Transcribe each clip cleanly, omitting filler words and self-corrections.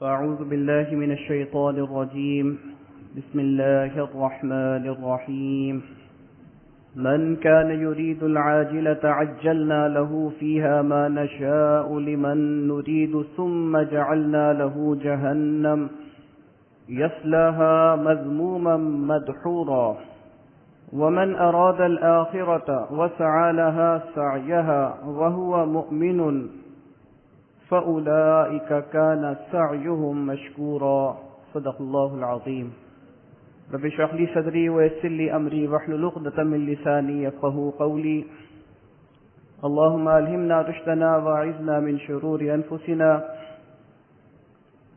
أعوذ بالله من الشيطان الرجيم بسم الله الرحمن الرحيم من كان يريد العاجلة عجلنا له فيها ما نشاء لمن نريد ثم جعلنا له جهنم يصلاها مذموما مدحورا ومن أراد الآخرة وسعى لها سعيها وهو مؤمن فأولئك كان سعيهم مشكورا صدق الله العظيم رب اشرح لي صدري ويسر لي أمري واحلل عقدة من لساني يفقهوا قولي اللهم ألهمنا رشدنا واعذنا من شرور أنفسنا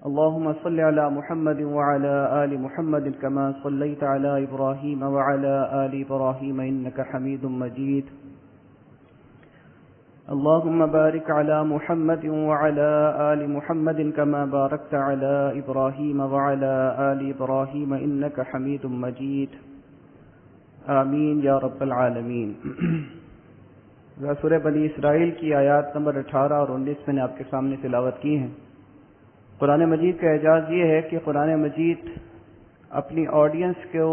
اللهم صل على محمد وعلى آل محمد كما صليت على إبراهيم وعلى آل إبراهيم إنك حميد مجيد اللهم بارك على محمد وعلى آل محمد كما باركت على إبراهيم وعلى آل إبراهيم إنك حميد مجيد آمین یا رب العالمین۔ سورہ بنی اسرائیل کی آیات نمبر 18 اور 19 میں نے آپ کے سامنے تلاوت کی ہیں۔ قرآن مجید کا اعجاز یہ ہے کہ قرآن مجید اپنی آڈینس کو،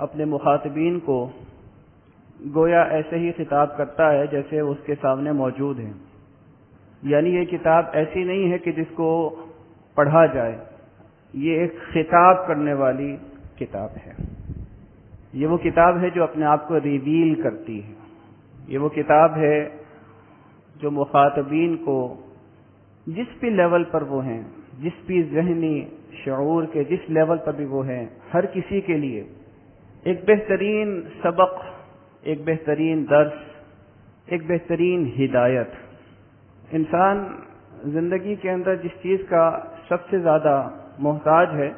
اپنے مخاطبین کو گویا ایسے ہی خطاب کرتا ہے جیسے اس کے سامنے موجود ہیں، یعنی یہ کتاب ایسی نہیں ہے کہ جس کو پڑھا جائے، یہ ایک خطاب کرنے والی کتاب ہے۔ یہ وہ کتاب ہے جو اپنے آپ کو ریویل کرتی ہے، یہ وہ کتاب ہے جو مخاطبین کو جس بھی لیول پر وہ ہیں، جس بھی ذہنی شعور کے جس لیول پر بھی وہ ہیں، ہر کسی کے لیے ایک بہترین سبق، ایک بہترین درس، ایک بہترین ہدایت۔ انسان زندگی کے اندر جس چیز کا سب سے زیادہ محتاج ہے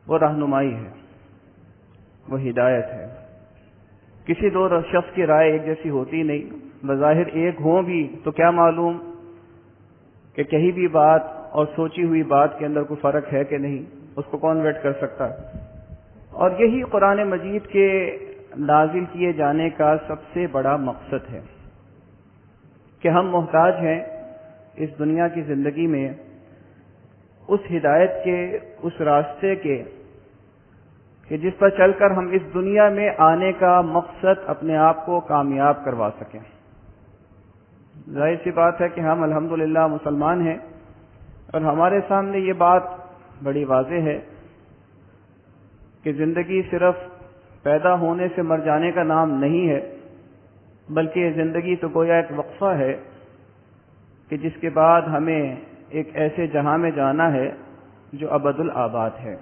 وہ رہنمائی ہے، وہ ہدایت ہے۔ کسی دو شخص کی رائے ایک جیسی ہوتی نہیں، بظاہر ایک ہوں بھی تو کیا معلوم کہ کہیں بھی بات اور سوچی ہوئی بات کے اندر کوئی فرق ہے کہ نہیں، اس کو کون ویٹ کر سکتا ہے۔ اور یہی قرآن مجید کے نازل کیے جانے کا سب سے بڑا مقصد ہے کہ ہم محتاج ہیں اس دنیا کی زندگی میں اس ہدایت کے، اس راستے کے کہ جس پر چل کر ہم اس دنیا میں آنے کا مقصد اپنے آپ کو کامیاب کروا سکیں۔ ظاہر سی بات ہے کہ ہم الحمدللہ مسلمان ہیں اور ہمارے سامنے یہ بات بڑی واضح ہے کہ زندگی صرف پیدا ہونے سے مر جانے کا نام نہیں ہے، بلکہ زندگی تو گویا ایک وقفہ ہے کہ جس کے بعد ہمیں ایک ایسے جہاں میں جانا ہے جو ابد الآباد ہے،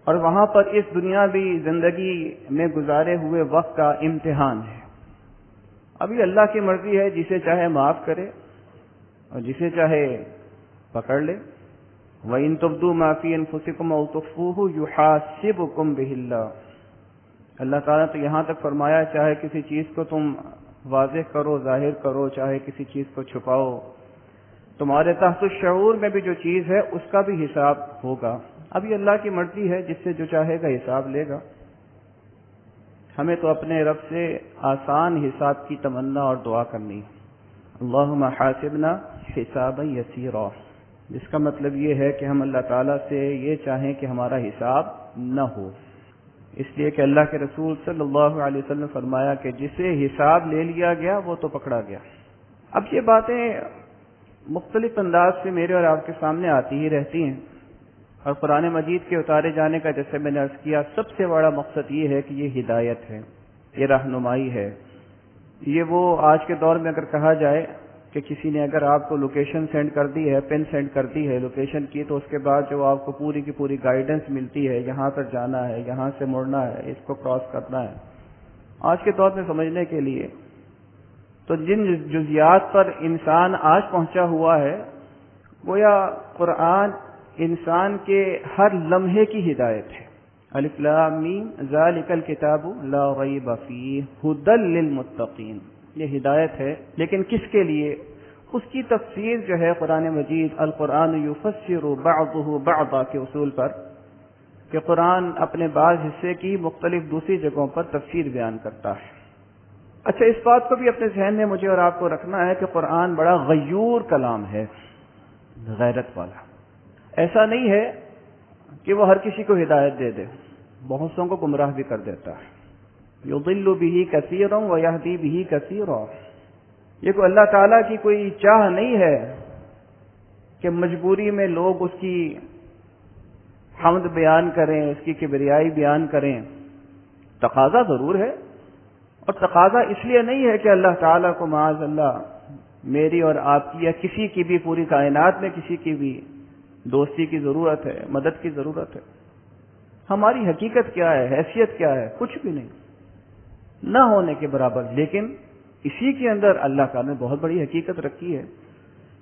اور وہاں پر اس دنیاوی زندگی میں گزارے ہوئے وقت کا امتحان ہے۔ ابھی اللہ کی مرضی ہے، جسے چاہے معاف کرے اور جسے چاہے پکڑ لے۔ وَإِن تُبْدُوا مَا فِي أَنفُسِكُمْ أَوْ تُخْفُوهُ يُحَاسِبْكُم بِهِ اللَّهُ۔ اللہ تعالیٰ تو یہاں تک فرمایا چاہے کسی چیز کو تم واضح کرو، ظاہر کرو، چاہے کسی چیز کو چھپاؤ، تمہارے تحت الشعور میں بھی جو چیز ہے اس کا بھی حساب ہوگا۔ ابھی اللہ کی مرضی ہے، جس سے جو چاہے گا حساب لے گا۔ ہمیں تو اپنے رب سے آسان حساب کی تمنا اور دعا کرنی ہے، اللہم حاسبنا حسابا یسیرا، جس کا مطلب یہ ہے کہ ہم اللہ تعالیٰ سے یہ چاہیں کہ ہمارا حساب نہ ہو، اس لیے کہ اللہ کے رسول صلی اللہ علیہ وسلم نے فرمایا کہ جسے حساب لے لیا گیا وہ تو پکڑا گیا۔ اب یہ باتیں مختلف انداز سے میرے اور آپ کے سامنے آتی ہی رہتی ہیں، اور قرآن مجید کے اتارے جانے کا جیسے میں نے عرض کیا سب سے بڑا مقصد یہ ہے کہ یہ ہدایت ہے، یہ رہنمائی ہے۔ یہ وہ آج کے دور میں اگر کہا جائے کہ کسی نے اگر آپ کو لوکیشن سینڈ کر دی ہے، پن سینڈ کر دی ہے لوکیشن کی، تو اس کے بعد جو آپ کو پوری کی پوری گائیڈنس ملتی ہے، یہاں پر جانا ہے، یہاں سے مڑنا ہے، اس کو کراس کرنا ہے، آج کے دور میں سمجھنے کے لیے تو جن جزیات پر انسان آج پہنچا ہوا ہے، گویا قرآن انسان کے ہر لمحے کی ہدایت ہے۔ الف لام میم ذالک الکتاب لا ریب فیہ ھدی للمتقین، یہ ہدایت ہے، لیکن کس کے لیے؟ اس کی تفسیر جو ہے قرآن مجید القرآن یفسر بعضہ بعضا کے اصول پر، کہ قرآن اپنے بعض حصے کی مختلف دوسری جگہوں پر تفسیر بیان کرتا ہے۔ اچھا، اس بات کو بھی اپنے ذہن میں مجھے اور آپ کو رکھنا ہے کہ قرآن بڑا غیور کلام ہے، غیرت والا، ایسا نہیں ہے کہ وہ ہر کسی کو ہدایت دے دے، بہت سوں کو گمراہ بھی کر دیتا ہے۔ یضل بہ کثیرا ویہدی بہ کثیرا، یہ کوئی اللہ تعالیٰ کی کوئی چاہ نہیں ہے کہ مجبوری میں لوگ اس کی حمد بیان کریں، اس کی کبریائی بیان کریں۔ تقاضا ضرور ہے، اور تقاضا اس لیے نہیں ہے کہ اللہ تعالیٰ کو معاذ اللہ میری اور آپ کی یا کسی کی بھی، پوری کائنات میں کسی کی بھی دوستی کی ضرورت ہے، مدد کی ضرورت ہے۔ ہماری حقیقت کیا ہے، حیثیت کیا ہے؟ کچھ بھی نہیں، نہ ہونے کے برابر۔ لیکن اسی کے اندر اللہ تعالیٰ نے بہت بڑی حقیقت رکھی ہے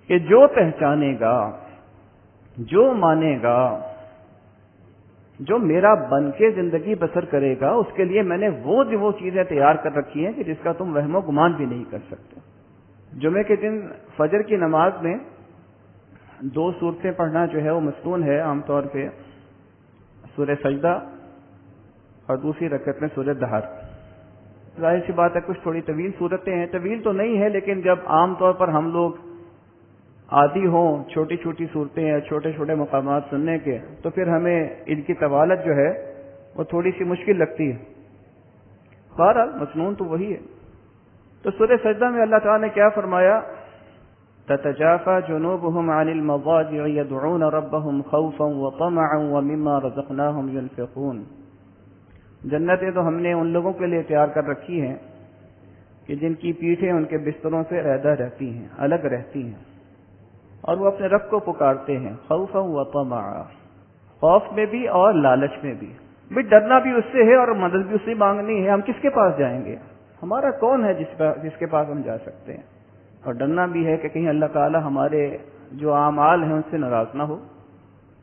کہ جو پہچانے گا، جو مانے گا، جو میرا بن کے زندگی بسر کرے گا، اس کے لیے میں نے وہ چیزیں تیار کر رکھی ہیں کہ جس کا تم وہم و گمان بھی نہیں کر سکتے۔ جمعے کے دن فجر کی نماز میں 2 صورتیں پڑھنا جو ہے وہ مستون ہے عام طور پہ، سورہ سجدہ اور دوسری رکعت میں سورہ دہر۔ ظاہر سی بات ہے کچھ تھوڑی طویل صورتیں ہیں، طویل تو نہیں ہے لیکن جب عام طور پر ہم لوگ عادی ہوں چھوٹی چھوٹی صورتیں یا چھوٹے چھوٹے مقامات سننے کے، تو پھر ہمیں ان کی طوالت جو ہے وہ تھوڑی سی مشکل لگتی ہے۔ بہرحال مصنون تو وہی ہے۔ تو سورہ سجدہ میں اللہ تعالیٰ نے کیا فرمایا؟ تتجافى جنوبهم عن المضاجع يدعون ربهم خوفا وطمعا ومما رزقناهم ينفقون۔ جنتیں تو ہم نے ان لوگوں کے لیے تیار کر رکھی ہیں کہ جن کی پیٹھیں ان کے بستروں سے علیحدہ رہتی ہیں، الگ رہتی ہیں، اور وہ اپنے رب کو پکارتے ہیں خوفا وطمعا، خوف میں بھی اور لالچ میں بھی۔ بھی ڈرنا بھی اس سے ہے اور مدد بھی اس سے مانگنی ہے۔ ہم کس کے پاس جائیں گے؟ ہمارا کون ہے جس کے پاس ہم جا سکتے ہیں؟ اور ڈرنا بھی ہے کہ کہیں اللہ تعالیٰ ہمارے جو اعمال ہیں ان سے ناراض نہ ہو۔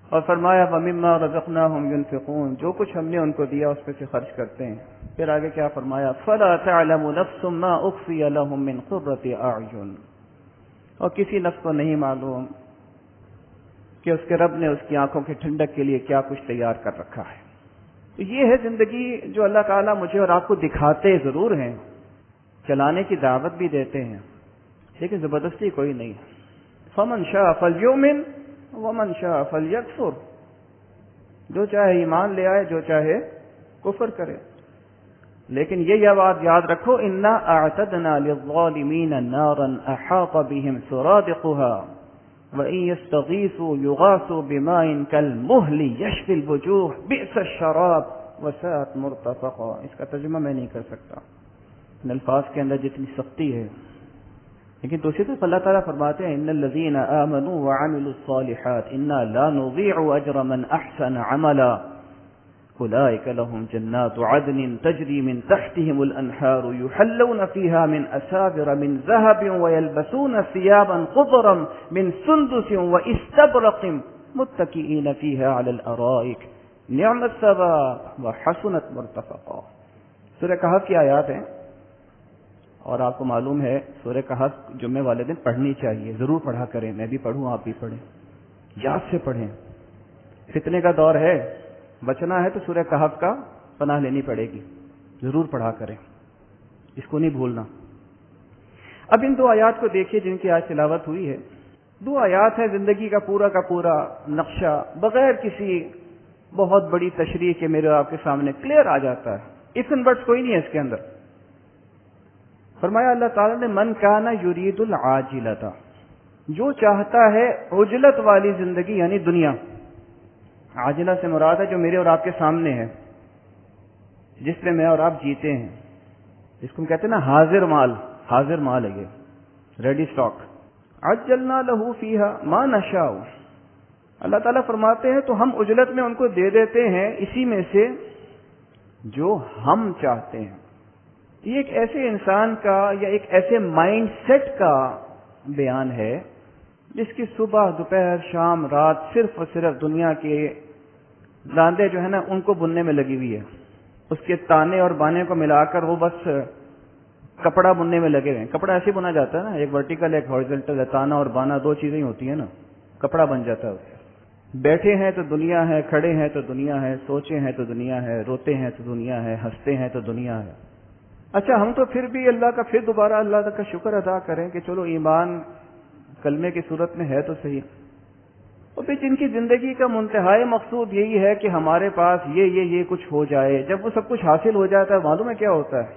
اور فرمایا وَمِمَّا رَزَقْنَاهُمْ يُنْفِقُونَ، جو کچھ ہم نے ان کو دیا اس میں سے خرچ کرتے ہیں۔ پھر آگے کیا فرمایا؟ فَلَا تَعْلَمُ نَفْسٌ مَّا أُخْفِيَ لَهُم مِّن قُرَّةِ أَعْيُنٍ، اور کسی نفس کو نہیں معلوم کہ اس کے رب نے اس کی آنکھوں کی ٹھنڈک کے لیے کیا کچھ تیار کر رکھا ہے۔ تو یہ ہے زندگی جو اللہ تعالیٰ مجھے اور آپ کو دکھاتے ضرور ہیں، چلانے کی دعوت بھی دیتے ہیں، لیکن زبردستی کوئی نہیں۔ فمن شاء فلیؤمن ومن شاء فلیکفر، جو چاہے ایمان لے آئے، جو چاہے کفر کرے۔ لیکن یہ بات یاد رکھو، انا اعتدنا للظالمین نارا احاط بهم سرادقها وان يستغيثوا يغاثوا بماء كالمهل يشفي الوجوه بئس الشراب وساءت مرتفقا۔ اس کا ترجمہ میں نہیں کر سکتا، ان الفاظ کے اندر جتنی سختی ہے۔ لیکن دوسری طرف اللہ تعالیٰ فرماتے ہیں ان الذین آمنوا وعملوا الصالحات انا لا نضيع اجر من احسن عملا اولئک لهم جنات عدن تجری من تحتهم الانہار یحلون فیها من اساور من ذهب ويلبسون ثيابا خضرا من سندس واستبرق متكئین فیها علی الارائک نعم الثواب وحسنت مرتفقا۔ سورہ کہف کی آیات ہیں، اور آپ کو معلوم ہے سورہ کہف جمعے والے دن پڑھنی چاہیے، ضرور پڑھا کریں، میں بھی پڑھوں، آپ بھی پڑھیں، یاد سے پڑھیں۔ فتنے کا دور ہے، بچنا ہے تو سورہ کہف کا پناہ لینی پڑے گی، ضرور پڑھا کریں، اس کو نہیں بھولنا۔ اب ان 2 آیات کو دیکھیے جن کی آج تلاوت ہوئی ہے۔ 2 آیات ہے زندگی کا پورا نقشہ بغیر کسی بہت بڑی تشریح کے میرے آپ کے سامنے کلیئر آ جاتا ہے، اف اینڈ بٹس کوئی نہیں ہے اس کے اندر۔ فرمایا اللہ تعالیٰ نے من کان یرید العاجلۃ، جو چاہتا ہے عجلت والی زندگی یعنی دنیا، عاجلہ سے مراد ہے جو میرے اور آپ کے سامنے ہے، جس میں میں اور آپ جیتے ہیں، جس کو ہم کہتے ہیں نا حاضر مال ہے، یہ ریڈی سٹاک۔ عجلنا لہ فیہا ما نشاء، اللہ تعالیٰ فرماتے ہیں تو ہم عجلت میں ان کو دے دیتے ہیں اسی میں سے جو ہم چاہتے ہیں۔ یہ ایک ایسے انسان کا یا ایک ایسے مائنڈ سیٹ کا بیان ہے جس کی صبح دوپہر شام رات صرف اور صرف دنیا کے داندے جو ہے نا ان کو بننے میں لگی ہوئی ہے، اس کے تانے اور بانے کو ملا کر وہ بس کپڑا بننے میں لگے ہوئے ہیں۔ کپڑا ایسے بنا جاتا ہے نا، ایک ورٹیکل ایک ہارزنٹل ہے، تانا اور بانا 2 چیزیں ہی ہوتی ہیں نا، کپڑا بن جاتا ہے۔ بیٹھے ہیں تو دنیا ہے، کھڑے ہیں تو دنیا ہے، سوچے ہیں تو دنیا ہے، روتے ہیں تو دنیا ہے، ہنستے ہیں تو دنیا ہے۔ اچھا ہم تو پھر بھی اللہ کا پھر دوبارہ اللہ کا شکر ادا کریں کہ چلو ایمان کلمے کی صورت میں ہے تو صحیح، اور پھر جن کی زندگی کا منتہائی مقصود یہی ہے کہ ہمارے پاس یہ کچھ ہو جائے، جب وہ سب کچھ حاصل ہو جاتا ہے معلوم ہے کیا ہوتا ہے؟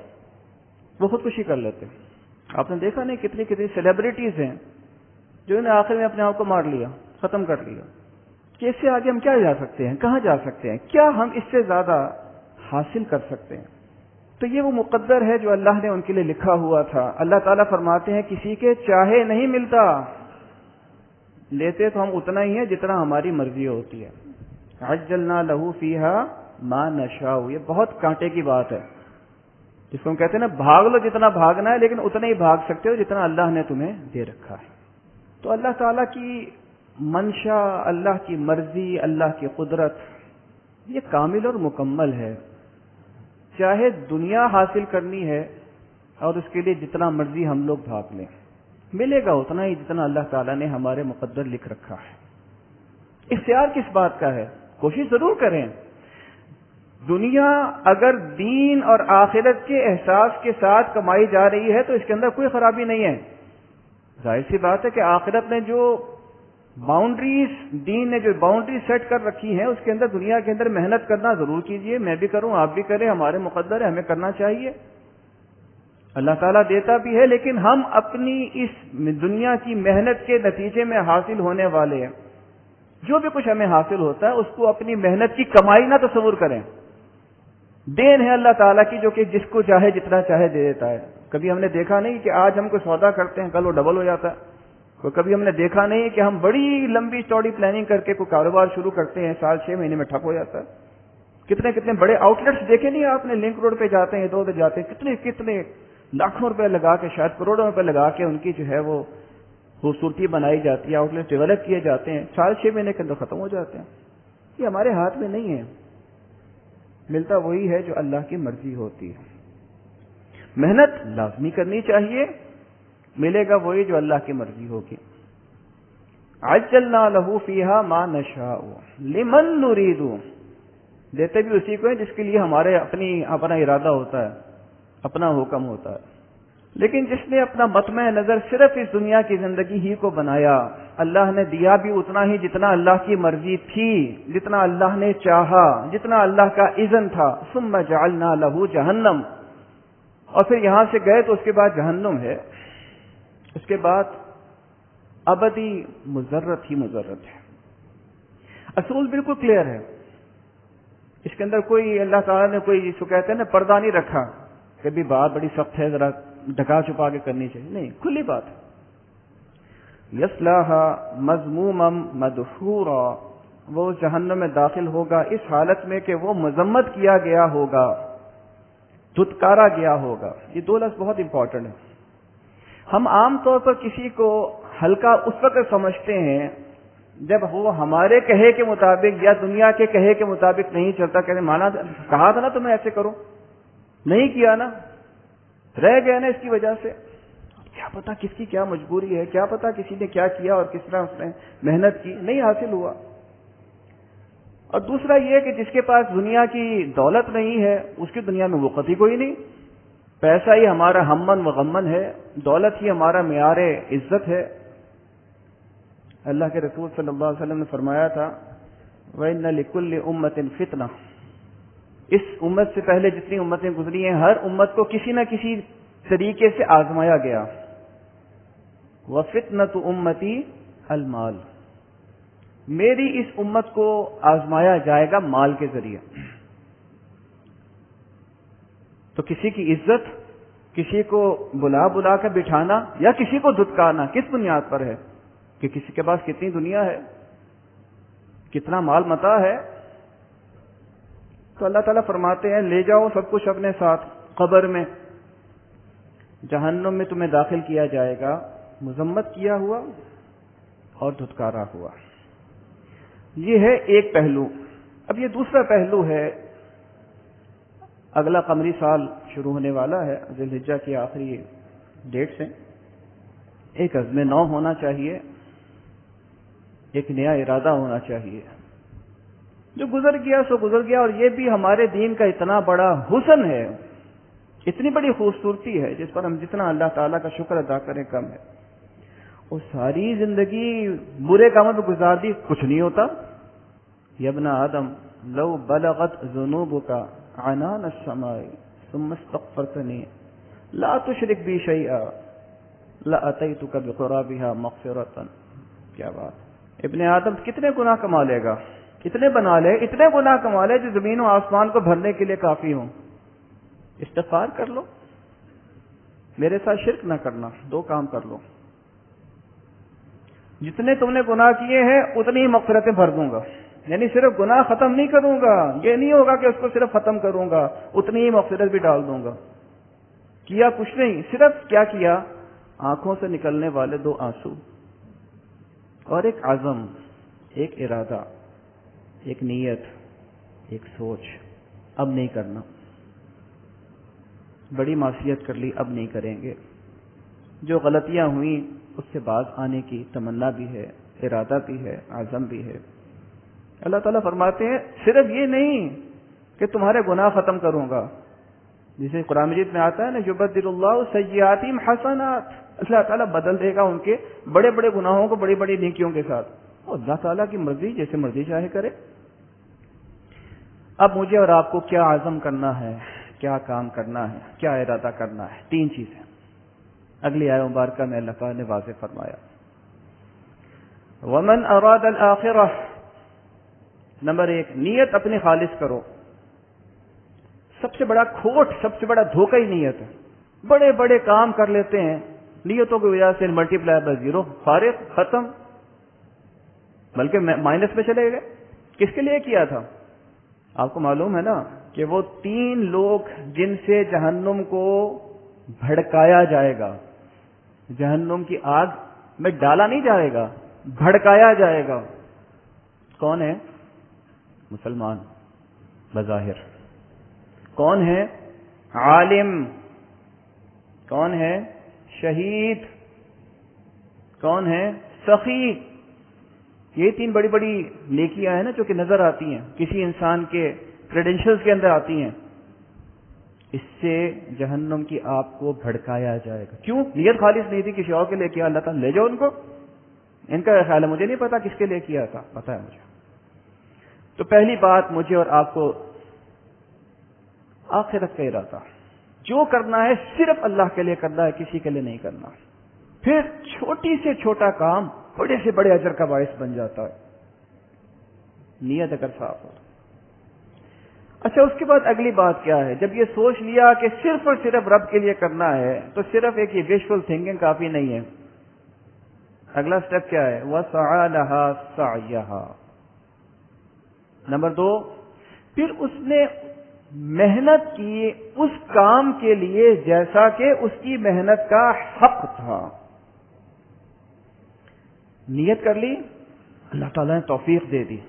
وہ خودکشی کر لیتے ہیں۔ آپ نے دیکھا نہیں کتنی کتنی سیلیبریٹیز ہیں جو انہیں آخر میں اپنے آپ کو مار لیا، ختم کر لیا، کہ اس سے آگے ہم کیا جا سکتے ہیں، کہاں جا سکتے ہیں، کیا ہم اس سے زیادہ حاصل کر سکتے ہیں؟ تو یہ وہ مقدر ہے جو اللہ نے ان کے لیے لکھا ہوا تھا۔ اللہ تعالیٰ فرماتے ہیں کسی کے چاہے نہیں ملتا، لیتے تو ہم اتنا ہی ہے جتنا ہماری مرضی ہوتی ہے۔ عجلنا لہ فیہا ما نشاء، یہ بہت کانٹے کی بات ہے، جس کو ہم کہتے ہیں نا بھاگ لو جتنا بھاگنا ہے، لیکن اتنا ہی بھاگ سکتے ہو جتنا اللہ نے تمہیں دے رکھا ہے۔ تو اللہ تعالیٰ کی منشا، اللہ کی مرضی، اللہ کی قدرت یہ کامل اور مکمل ہے۔ چاہے دنیا حاصل کرنی ہے اور اس کے لیے جتنا مرضی ہم لوگ بھاگ لیں، ملے گا اتنا ہی جتنا اللہ تعالیٰ نے ہمارے مقدر لکھ رکھا ہے۔ اختیار کس بات کا ہے؟ کوشش ضرور کریں۔ دنیا اگر دین اور آخرت کے احساس کے ساتھ کمائی جا رہی ہے تو اس کے اندر کوئی خرابی نہیں ہے۔ ظاہر سی بات ہے کہ آخرت نے جو باؤنڈریز، دین نے جو باؤنڈریز سیٹ کر رکھی ہیں، اس کے اندر دنیا کے اندر محنت کرنا ضرور کیجئے، میں بھی کروں، آپ بھی کریں، ہمارے مقدر ہے، ہمیں کرنا چاہیے۔ اللہ تعالیٰ دیتا بھی ہے، لیکن ہم اپنی اس دنیا کی محنت کے نتیجے میں حاصل ہونے والے ہیں، جو بھی کچھ ہمیں حاصل ہوتا ہے اس کو اپنی محنت کی کمائی نہ تصور کریں۔ دین ہے اللہ تعالیٰ کی جو کہ جس کو چاہے جتنا چاہے دے دیتا ہے۔ کبھی ہم نے دیکھا نہیں کہ آج ہم کوئی سودا کرتے ہیں کل وہ ڈبل ہو جاتا ہے۔ کبھی ہم نے دیکھا نہیں کہ ہم بڑی لمبی چوڑی پلاننگ کر کے کوئی کاروبار شروع کرتے ہیں، سال 6 مہینے میں ٹھپ ہو جاتا ہے۔ کتنے کتنے بڑے آؤٹ لیٹس دیکھے نہیں آپ نے، لنک روڈ پہ جاتے ہیں، ادھر ادھر جاتے ہیں، کتنے کتنے لاکھوں روپے لگا کے، شاید کروڑوں روپے لگا کے ان کی جو ہے وہ خوبصورتی بنائی جاتی ہے، آؤٹ لیٹ ڈیولپ کیے جاتے ہیں، سال 6 مہینے کے اندر ختم ہو جاتے ہیں۔ یہ ہمارے ہاتھ میں نہیں ہے، ملتا وہی ہے جو اللہ کی مرضی ہوتی ہے۔ محنت لازمی کرنی چاہیے، ملے گا وہی جو اللہ کی مرضی ہوگی۔ عجلنا لہ فیہا ما نشاء لمن نرید، دیتے بھی اسی کو ہیں جس کے لیے ہمارے اپنا ارادہ ہوتا ہے، اپنا حکم ہوتا ہے۔ لیکن جس نے اپنا مطمع نظر صرف اس دنیا کی زندگی ہی کو بنایا، اللہ نے دیا بھی اتنا ہی جتنا اللہ کی مرضی تھی، جتنا اللہ نے چاہا، جتنا اللہ کا اذن تھا۔ ثم جعلنا لہ جہنم، اور پھر یہاں سے گئے تو اس کے بعد جہنم ہے، اس کے بعد ابدی مضرت ہی مضرت ہے۔ اصول بالکل کلیئر ہے، اس کے اندر کوئی اللہ تعالیٰ نے کوئی جس کو کہتے ہیں نا پردہ نہیں رکھا کہ بھی بات بڑی سخت ہے، ذرا ڈھکا چھپا کے کرنی چاہیے، نہیں، کھلی بات ہے۔ یصلاھا مذموما مدحورا، وہ جہنم میں داخل ہوگا اس حالت میں کہ وہ مذمت کیا گیا ہوگا، دھتکارا گیا ہوگا۔ یہ دو لفظ بہت امپورٹنٹ ہیں۔ ہم عام طور پر کسی کو ہلکا اس وقت سمجھتے ہیں جب وہ ہمارے کہے کے مطابق یا دنیا کے کہے کے مطابق نہیں چلتا، کہتے مانا کہا تھا نا تو میں ایسے کروں، نہیں کیا نا، رہ گئے نا اس کی وجہ سے۔ کیا پتا کس کی کیا مجبوری ہے، کیا پتا کسی نے کیا کیا اور کس طرح اس نے محنت کی، نہیں حاصل ہوا۔ اور دوسرا یہ کہ جس کے پاس دنیا کی دولت نہیں ہے اس کی دنیا میں وقت ہی کوئی نہیں، پیسہ ہی ہمارا ہمن و غمن ہے، دولت ہی ہمارا معیار عزت ہے۔ اللہ کے رسول صلی اللہ علیہ وسلم نے فرمایا تھا وَإِنَّ لِكُلِّ أُمَّةٍ فِتْنَةً، اس امت سے پہلے جتنی امتیں گزری ہیں ہر امت کو کسی نہ کسی طریقے سے آزمایا گیا۔ وَفِتْنَةُ أُمَّتِي الْمَالِ، میری اس امت کو آزمایا جائے گا مال کے ذریعے۔ تو کسی کی عزت، کسی کو بلا بلا کر بٹھانا یا کسی کو دھتکارنا کس بنیاد پر ہے؟ کہ کسی کے پاس کتنی دنیا ہے، کتنا مال متاع ہے۔ تو اللہ تعالیٰ فرماتے ہیں لے جاؤ سب کچھ اپنے ساتھ، قبر میں، جہنم میں تمہیں داخل کیا جائے گا، مذمت کیا ہوا اور دھتکارا ہوا۔ یہ ہے ایک پہلو۔ اب یہ دوسرا پہلو ہے، اگلا قمری سال شروع ہونے والا ہے، ذی الحجہ کی آخری ڈیٹ سے۔ ایک عزم نو ہونا چاہیے، ایک نیا ارادہ ہونا چاہیے۔ جو گزر گیا سو گزر گیا، اور یہ بھی ہمارے دین کا اتنا بڑا حسن ہے، اتنی بڑی خوبصورتی ہے جس پر ہم جتنا اللہ تعالیٰ کا شکر ادا کریں کم ہے۔ وہ ساری زندگی برے کاموں پہ گزار دی، کچھ نہیں ہوتا. یا ابن آدم لو بلغت ذنوبک عنان السماء ثم استغفرتنی لا تشرک بی شیئا لاتیتک بقرابها مغفرۃ. کیا بات. ابن آدم کتنے گناہ کما لے گا، کتنے بنا لے، اتنے گناہ کما لے جو زمین و آسمان کو بھرنے کے لیے کافی ہوں. استغفار کر لو، میرے ساتھ شرک نہ کرنا، دو کام کر لو. جتنے تم نے گناہ کیے ہیں اتنی ہی مغفرتیں بھر دوں گا. یعنی صرف گناہ ختم نہیں کروں گا، یہ نہیں ہوگا کہ اس کو صرف ختم کروں گا، اتنی ہی مغفرت بھی ڈال دوں گا. کیا کچھ نہیں، صرف کیا کیا، آنکھوں سے نکلنے والے 2 آنسو اور ایک عزم، ایک ارادہ، ایک نیت، ایک سوچ. اب نہیں کرنا. بڑی معصیت کر لی، اب نہیں کریں گے. جو غلطیاں ہوئیں اس سے باز آنے کی تمنا بھی ہے، ارادہ بھی ہے، عزم بھی ہے. اللہ تعالیٰ فرماتے ہیں صرف یہ نہیں کہ تمہارے گناہ ختم کروں گا، جسے قرآن مجید میں آتا ہے نا یبدل اللہ سیئاتہم حسنات، اللہ تعالیٰ بدل دے گا ان کے بڑے بڑے گناہوں کو بڑی بڑی نیکیوں کے ساتھ. اور اللہ تعالیٰ کی مرضی، جیسے مرضی چاہے کرے. اب مجھے اور آپ کو کیا عزم کرنا ہے، کیا کام کرنا ہے، کیا ارادہ کرنا ہے. 3 چیزیں اگلی آیت مبارکہ میں اللہ تعالیٰ نے واضح فرمایا. ومن اراد الآخرہ، نمبر 1 نیت اپنی خالص کرو. سب سے بڑا کھوٹ، سب سے بڑا دھوکہ ہی نیت ہے. بڑے بڑے کام کر لیتے ہیں، نیتوں کی وجہ سے ملٹی پلائی بائی 0، فارغ، ختم، بلکہ مائنس میں چلے گئے. کس کے لیے کیا تھا؟ آپ کو معلوم ہے نا کہ وہ 3 لوگ جن سے جہنم کو بھڑکایا جائے گا، جہنم کی آگ میں ڈالا نہیں جائے گا، بھڑکایا جائے گا. کون ہے؟ مسلمان بظاہر. کون ہے؟ عالم. کون ہے؟ شہید. کون ہے؟ سخی. یہ 3 بڑی بڑی نیکیاں ہیں نا جو کہ نظر آتی ہیں، کسی انسان کے کریڈینشلز کے اندر آتی ہیں. اس سے جہنم کی آپ کو بھڑکایا جائے گا. کیوں؟ نیت خالص نہیں تھی، کسی اور کے لیے کیا. اللہ تعالیٰ لے جاؤ ان کو. ان کا خیال ہے، مجھے نہیں پتا کس کے لیے کیا تھا، پتا ہے مجھے. تو پہلی بات، مجھے اور آپ کو آخرت کا ارادہ، جو کرنا ہے صرف اللہ کے لیے کرنا ہے، کسی کے لیے نہیں کرنا. پھر چھوٹی سے چھوٹا کام بڑے سے بڑے اجر کا باعث بن جاتا ہے، نیت اگر صاف ہو. اچھا، اس کے بعد اگلی بات کیا ہے؟ جب یہ سوچ لیا کہ صرف اور صرف رب کے لیے کرنا ہے، تو صرف ایک یہ ویشفل تھنکنگ کافی نہیں ہے. اگلا سٹیپ کیا ہے؟ وَسَعَى لَهَا سَعْيَهَا. نمبر 2، پھر اس نے محنت کی اس کام کے لیے جیسا کہ اس کی محنت کا حق تھا. نیت کر لی، اللہ تعالیٰ نے توفیق دے دی.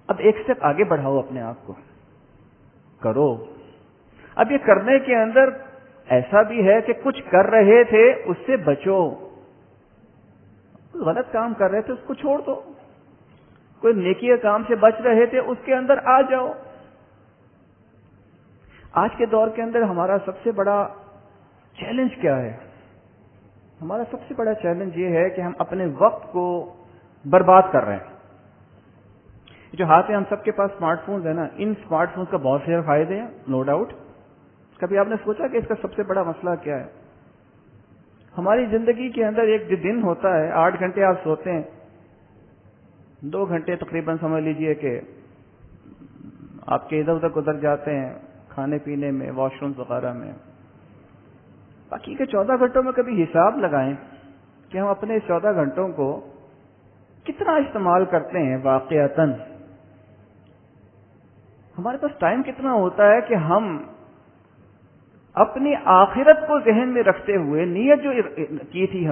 اب ایک سٹیپ آگے بڑھاؤ اپنے آپ کو، کرو. اب یہ کرنے کے اندر ایسا بھی ہے کہ کچھ کر رہے تھے اس سے بچو، غلط کام کر رہے تھے اس کو چھوڑ دو. کوئی نیکی کے کام سے بچ رہے تھے اس کے اندر آ جاؤ. آج کے دور کے اندر ہمارا سب سے بڑا چیلنج کیا ہے؟ ہمارا سب سے بڑا چیلنج یہ ہے کہ ہم اپنے وقت کو برباد کر رہے ہیں. جو ہاتھ میں ہم سب کے پاس اسمارٹ فونز ہیں نا، ان اسمارٹ فونز کا بہت سے فائدے ہیں، نو ڈاؤٹ. کبھی آپ نے سوچا کہ اس کا سب سے بڑا مسئلہ کیا ہے؟ ہماری زندگی کے اندر ایک دن ہوتا ہے، 8 گھنٹے آپ سوتے ہیں، 2 گھنٹے تقریباً سمجھ لیجئے کہ آپ کے ادھر ادھر گزر جاتے ہیں، کھانے پینے میں، واش روم وغیرہ میں. باقی کے 14 گھنٹوں میں کبھی حساب لگائیں کہ ہم اپنے 14 گھنٹوں کو کتنا استعمال کرتے ہیں. واقعتاً ہمارے پاس ٹائم کتنا ہوتا ہے کہ ہم اپنی آخرت کو ذہن میں رکھتے ہوئے، نیت جو کی تھی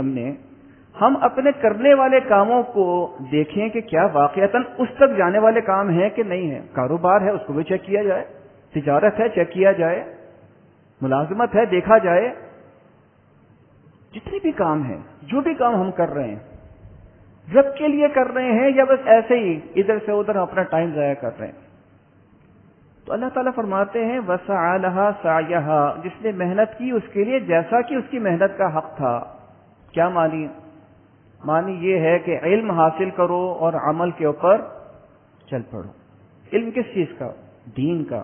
ہم اپنے کرنے والے کاموں کو دیکھیں کہ کیا واقعتاً اس تک جانے والے کام ہیں کہ نہیں ہیں. کاروبار ہے، اس کو بھی چیک کیا جائے. تجارت ہے، چیک کیا جائے. ملازمت ہے، دیکھا جائے. جتنے بھی کام ہیں، جو بھی کام ہم کر رہے ہیں، رب کے لیے کر رہے ہیں یا بس ایسے ہی ادھر سے ادھر اپنا ٹائم ضائع کر رہے ہیں؟ تو اللہ تعالیٰ فرماتے ہیں وَسَعَى لَهَا سَعْيَهَا، جس نے محنت کی اس کے لیے جیسا کہ اس کی محنت کا حق تھا. کیا مانی؟ معنی یہ ہے کہ علم حاصل کرو اور عمل کے اوپر چل پڑو۔ علم کس چیز کا؟ دین کا۔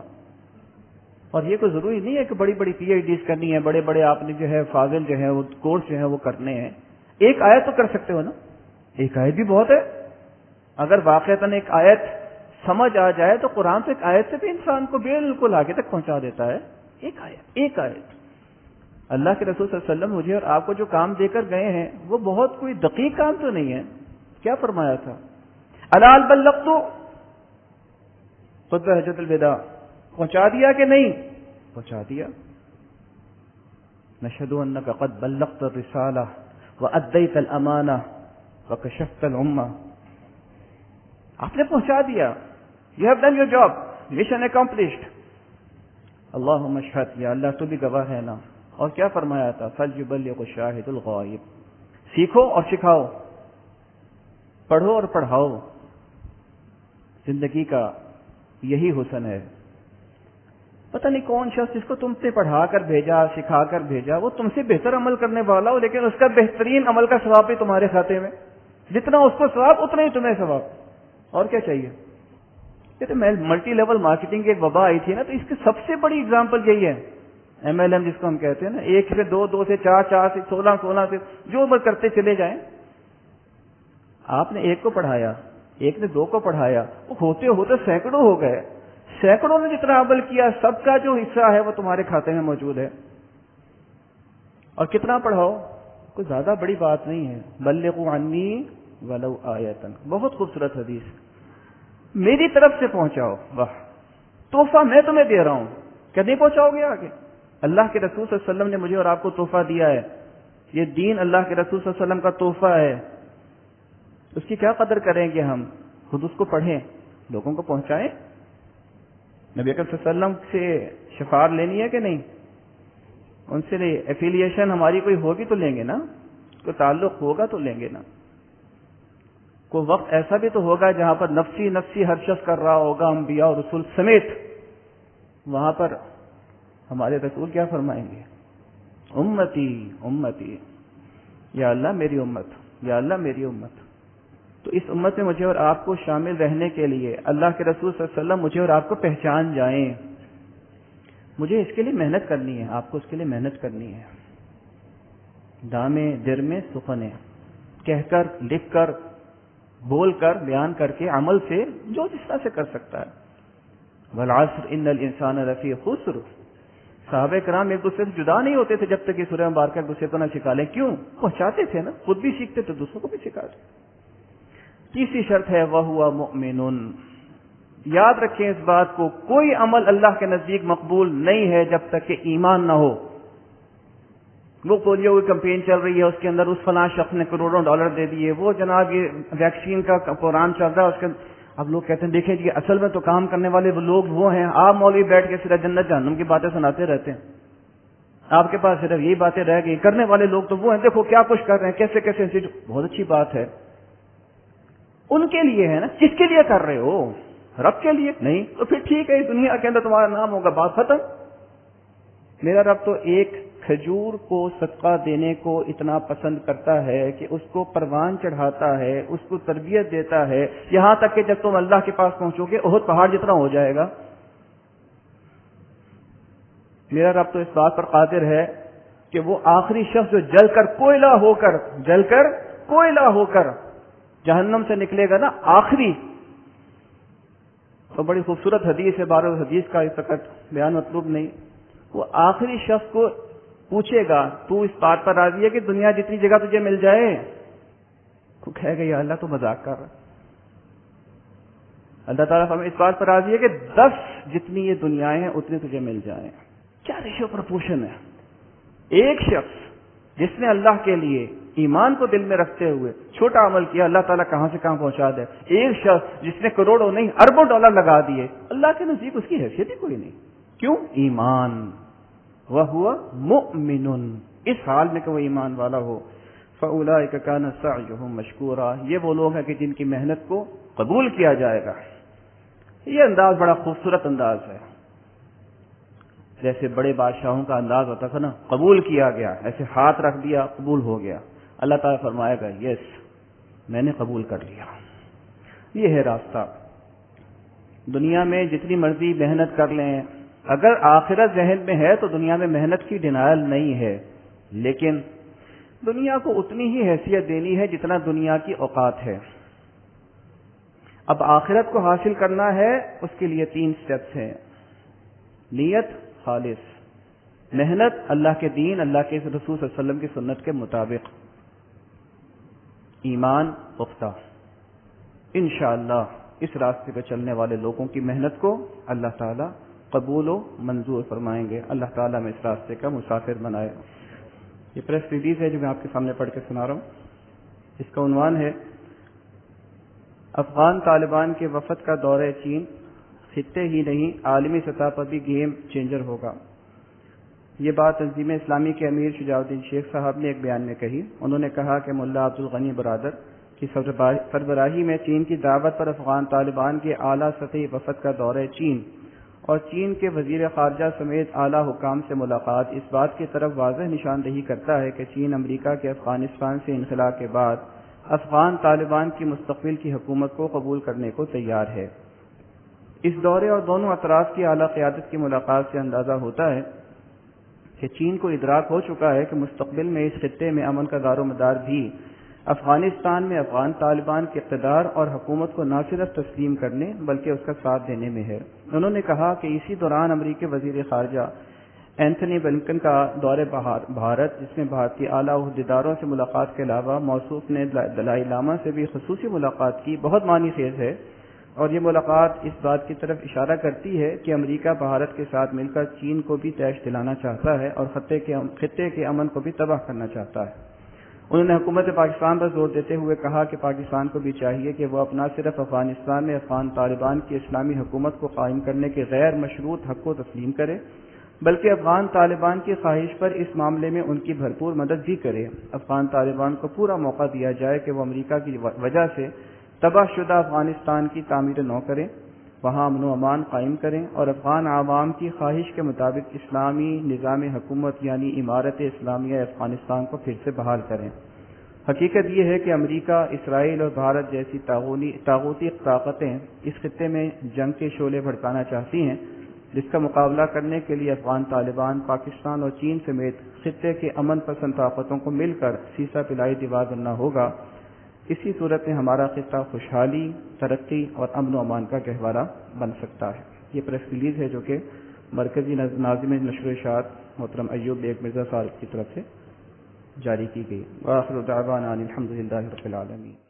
اور یہ کوئی ضروری نہیں ہے کہ بڑی بڑی پی ایچ ڈیز کرنی ہے، بڑے بڑے آپ نے جو ہے فاضل جو ہے وہ کورس جو ہے وہ کرنے ہیں۔ ایک آیت تو کر سکتے ہو نا، ایک آیت بھی بہت ہے۔ اگر واقعتاً ایک آیت سمجھ آ جائے تو قرآن سے ایک آیت سے بھی انسان کو بالکل آگے تک پہنچا دیتا ہے۔ ایک آیت۔ اللہ کے رسول صلی اللہ علیہ وسلم مجھے اور آپ کو جو کام دے کر گئے ہیں وہ بہت کوئی دقیق کام تو نہیں ہے۔ کیا فرمایا تھا؟ الا هل بلغت، خطبہ حجۃ الوداع پہنچا دیا کہ نہیں؟ پہنچا دیا۔ نشهد انک قد بلغت الرسالہ وادیت الامانہ وکشفت الامہ۔ آپ نے پہنچا دیا۔ You have done your job. Mission accomplished. اللہم اشہد، یا اللہ تو بھی گواہ ہے نا۔ اور کیا فرمایا تھا؟ فَلْيُبَلِّغُ الشَّاهِدُ الْغَائِبُ۔ سیکھو اور سکھاؤ، پڑھو اور پڑھاؤ۔ زندگی کا یہی حسن ہے۔ پتہ نہیں کون شخص جس کو تم سے پڑھا کر بھیجا، سکھا کر بھیجا، وہ تم سے بہتر عمل کرنے والا ہو، لیکن اس کا بہترین عمل کا ثواب بھی تمہارے کھاتے میں۔ جتنا اس کو ثواب اتنا ہی تمہیں ثواب۔ اور کیا چاہیے؟ کہتے ملٹی لیول مارکیٹنگ کی ایک وبا آئی تھی نا، تو اس کی سب سے بڑی اگزامپل یہی ہے، MLM جس کو ہم کہتے ہیں نا، 1 سے 2، 2 سے 4، 4 سے 16، 16 سے جو عمل کرتے چلے جائیں۔ آپ نے ایک کو پڑھایا، ایک نے 2 کو پڑھایا، وہ ہوتے ہوتے سینکڑوں ہو گئے۔ سینکڑوں نے جتنا عمل کیا، سب کا جو حصہ ہے وہ تمہارے کھاتے میں موجود ہے۔ اور کتنا پڑھاؤ، کوئی زیادہ بڑی بات نہیں ہے۔ بلغوا عنی ولو آیۃ، بہت خوبصورت حدیث، میری طرف سے پہنچاؤ۔ واہ، تحفہ میں تمہیں دے رہا ہوں، کیا نہیں پہنچاؤ گے آگے؟ اللہ کے رسول صلی اللہ علیہ وسلم نے مجھے اور آپ کو تحفہ دیا ہے، یہ دین اللہ کے رسول صلی اللہ علیہ وسلم کا تحفہ ہے، اس کی کیا قدر کریں گے ہم؟ خود اس کو پڑھیں، لوگوں کو پہنچائیں۔ نبی اکرم صلی اللہ علیہ وسلم سے شفاعت لینی ہے کہ نہیں؟ ان سے ایفیلیشن ہماری کوئی ہوگی تو لیں گے نا، کوئی تعلق ہوگا تو لیں گے نا۔ کوئی وقت ایسا بھی تو ہوگا جہاں پر نفسی نفسی ہر شخص کر رہا ہوگا، انبیاء اور رسول سمیت، وہاں پر ہمارے رسول کیا فرمائیں گے؟ امتی امتی، یا اللہ میری امت، یا اللہ میری امت۔ تو اس امت میں مجھے اور آپ کو شامل رہنے کے لیے اللہ کے رسول صلی اللہ علیہ وسلم مجھے اور آپ کو پہچان جائیں، مجھے اس کے لیے محنت کرنی ہے، آپ کو اس کے لیے محنت کرنی ہے۔ دامے در میں سخنے، کہہ کر، لکھ کر، بول کر، بیان کر کے، عمل سے، جو جس طرح سے کر سکتا ہے۔ والعصر ان الانسان لفی خسر، صحابہ کرام ایک دوسرے سے جدا نہیں ہوتے تھے جب تک یہ سورہ مبارکہ ایک دوسرے کو نہ سکھا لیں۔ کیوں؟ پہنچاتے تھے نا، خود بھی سیکھتے تھے، دوسروں کو بھی سکھاتے۔ تیسری شرط ہے وَهُوَ مُؤْمِنٌ، یاد رکھیں اس بات کو، کوئی عمل اللہ کے نزدیک مقبول نہیں ہے جب تک کہ ایمان نہ ہو۔ وہ پولیو کی کمپین چل رہی ہے، اس کے اندر اس فلاں شخص نے کروڑوں ڈالر دے دیے، وہ جناب یہ ویکسین کا پروگرام چل رہا ہے، اس کے اب لوگ کہتے ہیں دیکھیں جی اصل میں تو کام کرنے والے وہ لوگ وہ ہیں، آپ مولوی بیٹھ کے صرف جنت جہنم کی باتیں سناتے رہتے ہیں، آپ کے پاس صرف یہی باتیں رہ گئی، کرنے والے لوگ تو وہ ہیں، دیکھو کیا کچھ کر رہے ہیں، کیسے کیسے۔ بہت اچھی بات ہے، ان کے لیے ہے نا، کس کے لیے کر رہے ہو؟ رب کے لیے نہیں تو پھر ٹھیک ہے، اس دنیا کے اندر تمہارا نام ہوگا، بات ختم۔ میرا رب تو ایک کھجور کو صدقہ دینے کو اتنا پسند کرتا ہے کہ اس کو پروان چڑھاتا ہے، اس کو تربیت دیتا ہے، یہاں تک کہ جب تم اللہ کے پاس پہنچو گے احد پہاڑ جتنا ہو جائے گا۔ میرا رب تو اس بات پر قادر ہے کہ وہ آخری شخص جو جل کر کوئلہ ہو کر جہنم سے نکلے گا نا، آخری، تو بڑی خوبصورت حدیث ہے، بارہ حدیث کا اس وقت بیان مطلوب نہیں، وہ آخری شخص کو پوچھے گا تو اس بات پر راضی ہے کہ دنیا جتنی جگہ تجھے مل جائے؟ تو کہے گا یا اللہ تو مذاق کر رہا۔ اللہ تعالیٰ ہمیں اس بات پر راضی ہے کہ 10 جتنی یہ دنیایں ہیں اتنی تجھے مل جائیں۔ کیا ریشو پرپورشن ہے؟ ایک شخص جس نے اللہ کے لیے ایمان کو دل میں رکھتے ہوئے چھوٹا عمل کیا، اللہ تعالیٰ کہاں سے کہاں پہنچا دے۔ ایک شخص جس نے کروڑوں نہیں اربوں ڈالر لگا دیے، اللہ کے نزدیک اس کی حیثیت ہی کوئی نہیں۔ کیوں؟ ایمان۔ وَهُوَ مُؤْمِنٌ، اس حال میں کہ وہ ایمان والا ہو۔ فَأُولَٰئِكَ كَانَ سَعْيُهُم مَّشْكُورًا، یہ وہ لوگ ہیں کہ جن کی محنت کو قبول کیا جائے گا۔ یہ انداز بڑا خوبصورت انداز ہے، جیسے بڑے بادشاہوں کا انداز ہوتا تھا نا، قبول کیا گیا، ایسے ہاتھ رکھ دیا قبول ہو گیا۔ اللہ تعالیٰ فرمائے گا یس میں نے قبول کر لیا. یہ ہے راستہ. دنیا میں جتنی مرضی محنت کر لیں، اگر آخرت ذہن میں ہے تو دنیا میں محنت کی ڈینائل نہیں ہے، لیکن دنیا کو اتنی ہی حیثیت دینی ہے جتنا دنیا کی اوقات ہے. اب آخرت کو حاصل کرنا ہے، اس کے لیے 3 سٹیپس ہیں. نیت خالص، محنت اللہ کے دین، اللہ کے رسول صلی اللہ علیہ وسلم کی سنت کے مطابق، ایمان پختہ. انشاءاللہ اس راستے پہ چلنے والے لوگوں کی محنت کو اللہ تعالیٰ قبول و منظور فرمائیں گے. اللہ تعالیٰ میں اس راستے کا مسافر بنائے. یہ پریس ریلیز ہے جو میں آپ کے سامنے پڑھ کے سنا رہا ہوں. اس کا عنوان ہے افغان طالبان کے وفد کا دورہ چین خطے ہی نہیں عالمی سطح پر بھی گیم چینجر ہوگا. یہ بات تنظیم اسلامی کے امیر شجاع الدین شیخ صاحب نے ایک بیان میں کہی. انہوں نے کہا کہ ملا عبدالغنی برادر کی سربراہی میں چین کی دعوت پر افغان طالبان کے اعلیٰ سطحی وفد کا دورہ چین اور چین کے وزیر خارجہ سمیت اعلیٰ حکام سے ملاقات اس بات کی طرف واضح نشاندہی کرتا ہے کہ چین امریکہ کے افغانستان سے انخلاء کے بعد افغان طالبان کی مستقبل کی حکومت کو قبول کرنے کو تیار ہے. اس دورے اور دونوں اطراف کی اعلیٰ قیادت کی ملاقات سے اندازہ ہوتا ہے کہ چین کو ادراک ہو چکا ہے کہ مستقبل میں اس خطے میں امن کا دار و مدار بھی افغانستان میں افغان طالبان کے اقتدار اور حکومت کو نہ صرف تسلیم کرنے بلکہ اس کا ساتھ دینے میں ہے. انہوں نے کہا کہ اسی دوران امریکی وزیر خارجہ اینتھنی بلنکن کا دورہ بھارت، جس میں بھارتی اعلیٰ عہدیداروں سے ملاقات کے علاوہ موصوف نے دلائی لاما سے بھی خصوصی ملاقات کی، بہت معنی خیز ہے. اور یہ ملاقات اس بات کی طرف اشارہ کرتی ہے کہ امریکہ بھارت کے ساتھ مل کر چین کو بھی طیش دلانا چاہتا ہے اور خطے کے امن کو بھی تباہ کرنا چاہتا ہے. انہوں نے حکومت پاکستان پر زور دیتے ہوئے کہا کہ پاکستان کو بھی چاہیے کہ وہ اپنا صرف افغانستان میں افغان طالبان کی اسلامی حکومت کو قائم کرنے کے غیر مشروط حق کو تسلیم کرے، بلکہ افغان طالبان کی خواہش پر اس معاملے میں ان کی بھرپور مدد بھی کرے. افغان طالبان کو پورا موقع دیا جائے کہ وہ امریکہ کی وجہ سے تباہ شدہ افغانستان کی تعمیر نو کریں، وہاں امن و امان قائم کریں اور افغان عوام کی خواہش کے مطابق اسلامی نظام حکومت یعنی امارت اسلامیہ افغانستان کو پھر سے بحال کریں. حقیقت یہ ہے کہ امریکہ، اسرائیل اور بھارت جیسی طاغوتی طاقتیں اس خطے میں جنگ کے شعلے بھڑکانا چاہتی ہیں، جس کا مقابلہ کرنے کے لیے افغان طالبان، پاکستان اور چین سمیت خطے کے امن پسند طاقتوں کو مل کر سیسا پلائی دیوار بننا ہوگا. اسی صورت میں ہمارا خطہ خوشحالی، ترقی اور امن و امان کا گہوارہ بن سکتا ہے. یہ پریس ریلیز ہے جو کہ مرکزی ناظم نشر و اشاعت محترم ایوب بیگ مرزا صاحب کی طرف سے جاری کی گئی. وآخر دعوانا الحمد للہ رب العالمین.